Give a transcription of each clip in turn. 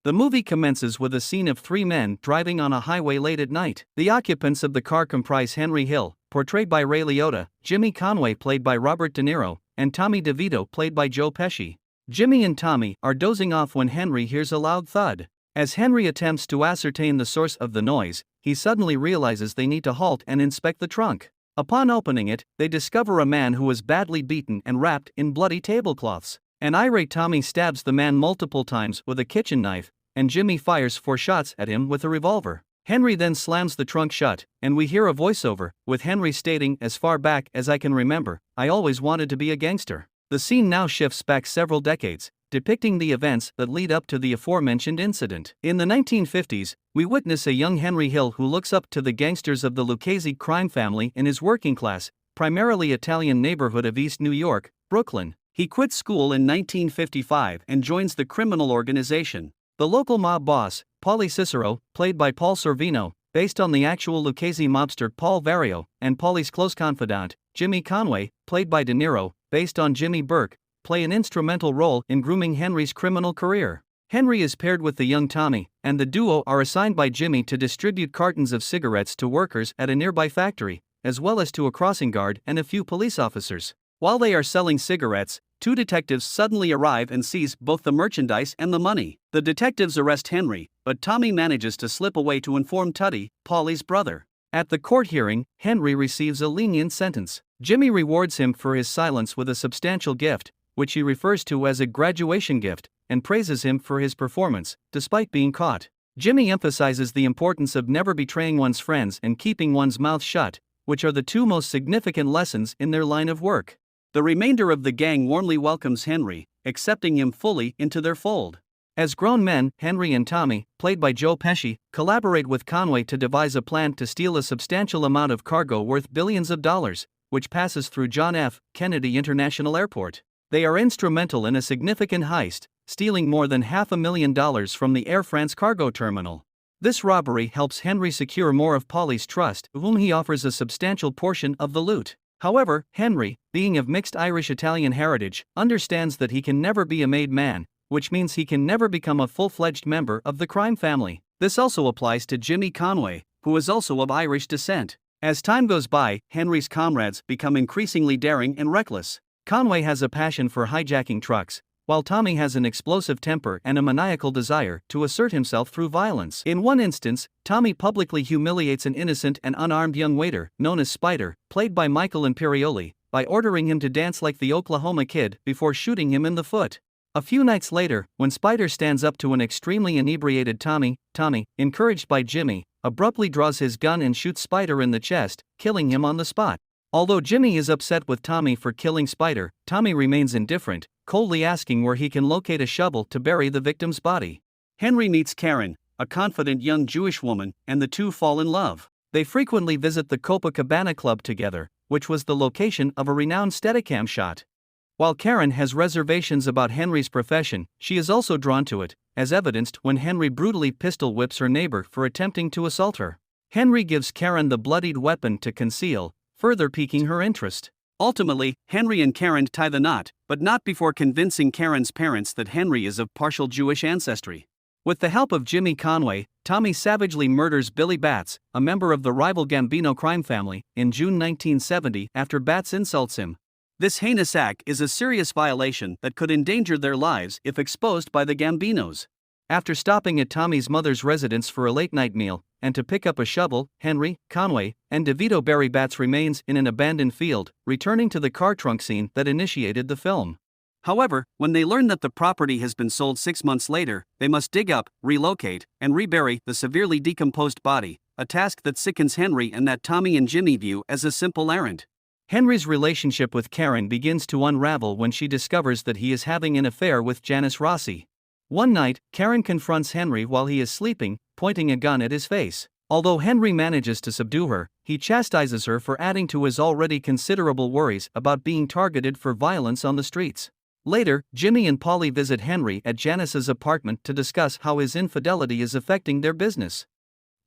The movie commences with a scene of three men driving on a highway late at night. The occupants of the car comprise Henry Hill, portrayed by Ray Liotta, Jimmy Conway played by Robert De Niro, and Tommy DeVito played by Joe Pesci. Jimmy and Tommy are dozing off when Henry hears a loud thud. As Henry attempts to ascertain the source of the noise, he suddenly realizes they need to halt and inspect the trunk. Upon opening it, they discover a man who was badly beaten and wrapped in bloody tablecloths. An irate Tommy stabs the man multiple times with a kitchen knife, and Jimmy fires 4 shots at him with a revolver. Henry then slams the trunk shut, and we hear a voiceover, with Henry stating, "As far back as I can remember, I always wanted to be a gangster." The scene now shifts back several decades, depicting the events that lead up to the aforementioned incident. In the 1950s, we witness a young Henry Hill who looks up to the gangsters of the Lucchese crime family in his working class, primarily Italian neighborhood of East New York, Brooklyn. He quits school in 1955 and joins the criminal organization. The local mob boss, Paulie Cicero, played by Paul Sorvino, based on the actual Lucchese mobster Paul Vario, and Paulie's close confidant, Jimmy Conway, played by De Niro, based on Jimmy Burke, play an instrumental role in grooming Henry's criminal career. Henry is paired with the young Tommy, and the duo are assigned by Jimmy to distribute cartons of cigarettes to workers at a nearby factory, as well as to a crossing guard and a few police officers. While they are selling cigarettes, 2 detectives suddenly arrive and seize both the merchandise and the money. The detectives arrest Henry, but Tommy manages to slip away to inform Tuddy, Paulie's brother. At the court hearing, Henry receives a lenient sentence. Jimmy rewards him for his silence with a substantial gift, which he refers to as a graduation gift, and praises him for his performance, despite being caught. Jimmy emphasizes the importance of never betraying one's friends and keeping one's mouth shut, which are the 2 most significant lessons in their line of work. The remainder of the gang warmly welcomes Henry, accepting him fully into their fold. As grown men, Henry and Tommy, played by Joe Pesci, collaborate with Conway to devise a plan to steal a substantial amount of cargo worth billions of dollars, which passes through John F. Kennedy International Airport. They are instrumental in a significant heist, stealing more than $500,000 from the Air France cargo terminal. This robbery helps Henry secure more of Paulie's trust, whom he offers a substantial portion of the loot. However, Henry, being of mixed Irish-Italian heritage, understands that he can never be a made man, which means he can never become a full-fledged member of the crime family. This also applies to Jimmy Conway, who is also of Irish descent. As time goes by, Henry's comrades become increasingly daring and reckless. Conway has a passion for hijacking trucks, while Tommy has an explosive temper and a maniacal desire to assert himself through violence. In one instance, Tommy publicly humiliates an innocent and unarmed young waiter, known as Spider, played by Michael Imperioli, by ordering him to dance like the Oklahoma Kid before shooting him in the foot. A few nights later, when Spider stands up to an extremely inebriated Tommy, encouraged by Jimmy, abruptly draws his gun and shoots Spider in the chest, killing him on the spot. Although Jimmy is upset with Tommy for killing Spider, Tommy remains indifferent, coldly asking where he can locate a shovel to bury the victim's body. Henry meets Karen, a confident young Jewish woman, and the 2 fall in love. They frequently visit the Copacabana Club together, which was the location of a renowned Steadicam shot. While Karen has reservations about Henry's profession, she is also drawn to it, as evidenced when Henry brutally pistol whips her neighbor for attempting to assault her. Henry gives Karen the bloodied weapon to conceal, further piquing her interest. Ultimately, Henry and Karen tie the knot, but not before convincing Karen's parents that Henry is of partial Jewish ancestry. With the help of Jimmy Conway, Tommy savagely murders Billy Batts, a member of the rival Gambino crime family, in June 1970 after Batts insults him. This heinous act is a serious violation that could endanger their lives if exposed by the Gambinos. After stopping at Tommy's mother's residence for a late-night meal, and to pick up a shovel, Henry, Conway, and DeVito bury Batts' remains in an abandoned field, returning to the car trunk scene that initiated the film. However, when they learn that the property has been sold 6 months later, they must dig up, relocate, and rebury the severely decomposed body, a task that sickens Henry and that Tommy and Jimmy view as a simple errand. Henry's relationship with Karen begins to unravel when she discovers that he is having an affair with Janice Rossi. One night, Karen confronts Henry while he is sleeping, pointing a gun at his face. Although Henry manages to subdue her, he chastises her for adding to his already considerable worries about being targeted for violence on the streets. Later, Jimmy and Paulie visit Henry at Janice's apartment to discuss how his infidelity is affecting their business.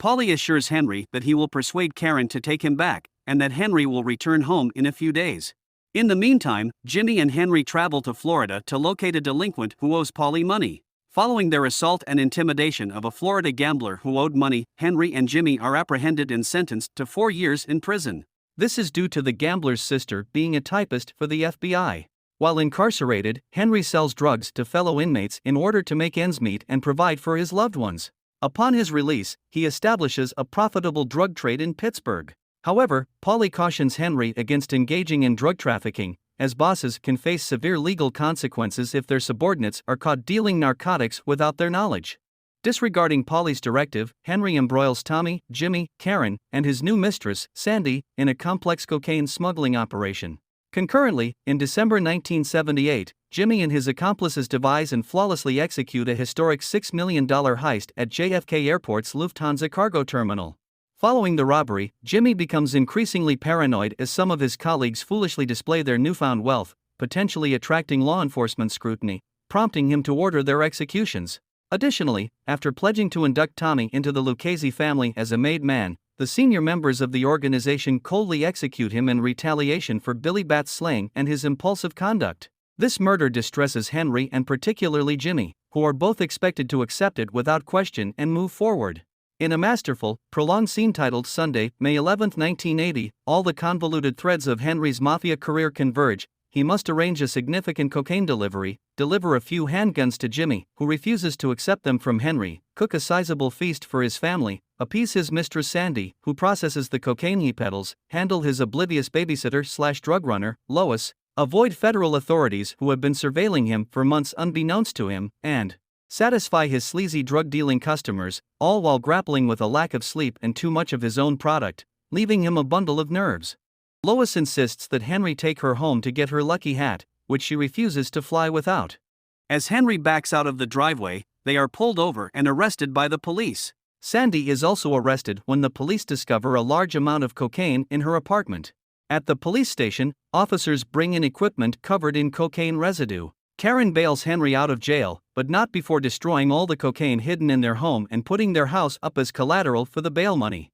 Paulie assures Henry that he will persuade Karen to take him back, and that Henry will return home in a few days. In the meantime, Jimmy and Henry travel to Florida to locate a delinquent who owes Paulie money. Following their assault and intimidation of a Florida gambler who owed money, Henry and Jimmy are apprehended and sentenced to 4 years in prison. This is due to the gambler's sister being a typist for the FBI. While incarcerated, Henry sells drugs to fellow inmates in order to make ends meet and provide for his loved ones. Upon his release, he establishes a profitable drug trade in Pittsburgh. However, Paulie cautions Henry against engaging in drug trafficking, as bosses can face severe legal consequences if their subordinates are caught dealing narcotics without their knowledge. Disregarding Paulie's directive, Henry embroils Tommy, Jimmy, Karen, and his new mistress, Sandy, in a complex cocaine smuggling operation. Concurrently, in December 1978, Jimmy and his accomplices devise and flawlessly execute a historic $6 million heist at JFK Airport's Lufthansa cargo terminal. Following the robbery, Jimmy becomes increasingly paranoid as some of his colleagues foolishly display their newfound wealth, potentially attracting law enforcement scrutiny, prompting him to order their executions. Additionally, after pledging to induct Tommy into the Lucchese family as a made man, the senior members of the organization coldly execute him in retaliation for Billy Bat's slaying and his impulsive conduct. This murder distresses Henry and particularly Jimmy, who are both expected to accept it without question and move forward. In a masterful, prolonged scene titled Sunday, May 11, 1980, all the convoluted threads of Henry's Mafia career converge. He must arrange a significant cocaine delivery, deliver a few handguns to Jimmy, who refuses to accept them from Henry, cook a sizable feast for his family, appease his mistress Sandy, who processes the cocaine he peddles, handle his oblivious babysitter/drug runner, Lois, avoid federal authorities who have been surveilling him for months unbeknownst to him, and satisfy his sleazy drug-dealing customers, all while grappling with a lack of sleep and too much of his own product, leaving him a bundle of nerves. Lois insists that Henry take her home to get her lucky hat, which she refuses to fly without. As Henry backs out of the driveway, they are pulled over and arrested by the police. Sandy is also arrested when the police discover a large amount of cocaine in her apartment. At the police station, officers bring in equipment covered in cocaine residue. Karen bails Henry out of jail, but not before destroying all the cocaine hidden in their home and putting their house up as collateral for the bail money.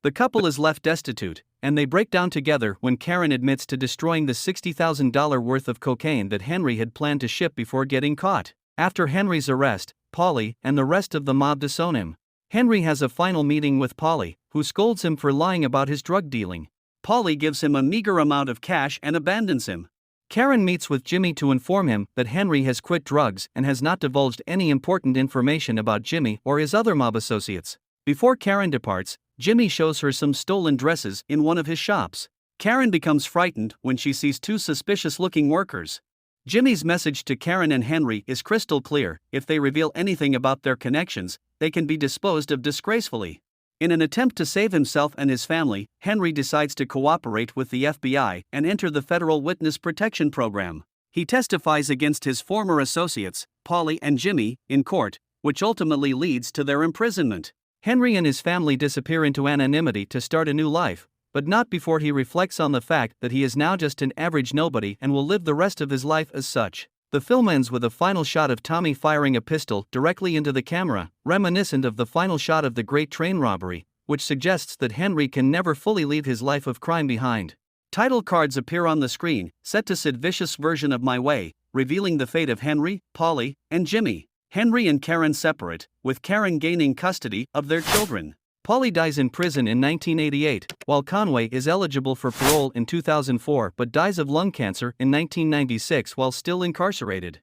The couple is left destitute, and they break down together when Karen admits to destroying the $60,000 worth of cocaine that Henry had planned to ship before getting caught. After Henry's arrest, Paulie and the rest of the mob disown him. Henry has a final meeting with Paulie, who scolds him for lying about his drug dealing. Paulie gives him a meager amount of cash and abandons him. Karen meets with Jimmy to inform him that Henry has quit drugs and has not divulged any important information about Jimmy or his other mob associates. Before Karen departs, Jimmy shows her some stolen dresses in one of his shops. Karen becomes frightened when she sees two suspicious-looking workers. Jimmy's message to Karen and Henry is crystal clear: if they reveal anything about their connections, they can be disposed of disgracefully. In an attempt to save himself and his family, Henry decides to cooperate with the FBI and enter the Federal Witness Protection Program. He testifies against his former associates, Paulie and Jimmy, in court, which ultimately leads to their imprisonment. Henry and his family disappear into anonymity to start a new life, but not before he reflects on the fact that he is now just an average nobody and will live the rest of his life as such. The film ends with a final shot of Tommy firing a pistol directly into the camera, reminiscent of the final shot of the Great Train Robbery, which suggests that Henry can never fully leave his life of crime behind. Title cards appear on the screen, set to Sid Vicious' version of My Way, revealing the fate of Henry, Paulie, and Jimmy. Henry and Karen separate, with Karen gaining custody of their children. Paulie dies in prison in 1988, while Conway is eligible for parole in 2004 but dies of lung cancer in 1996 while still incarcerated.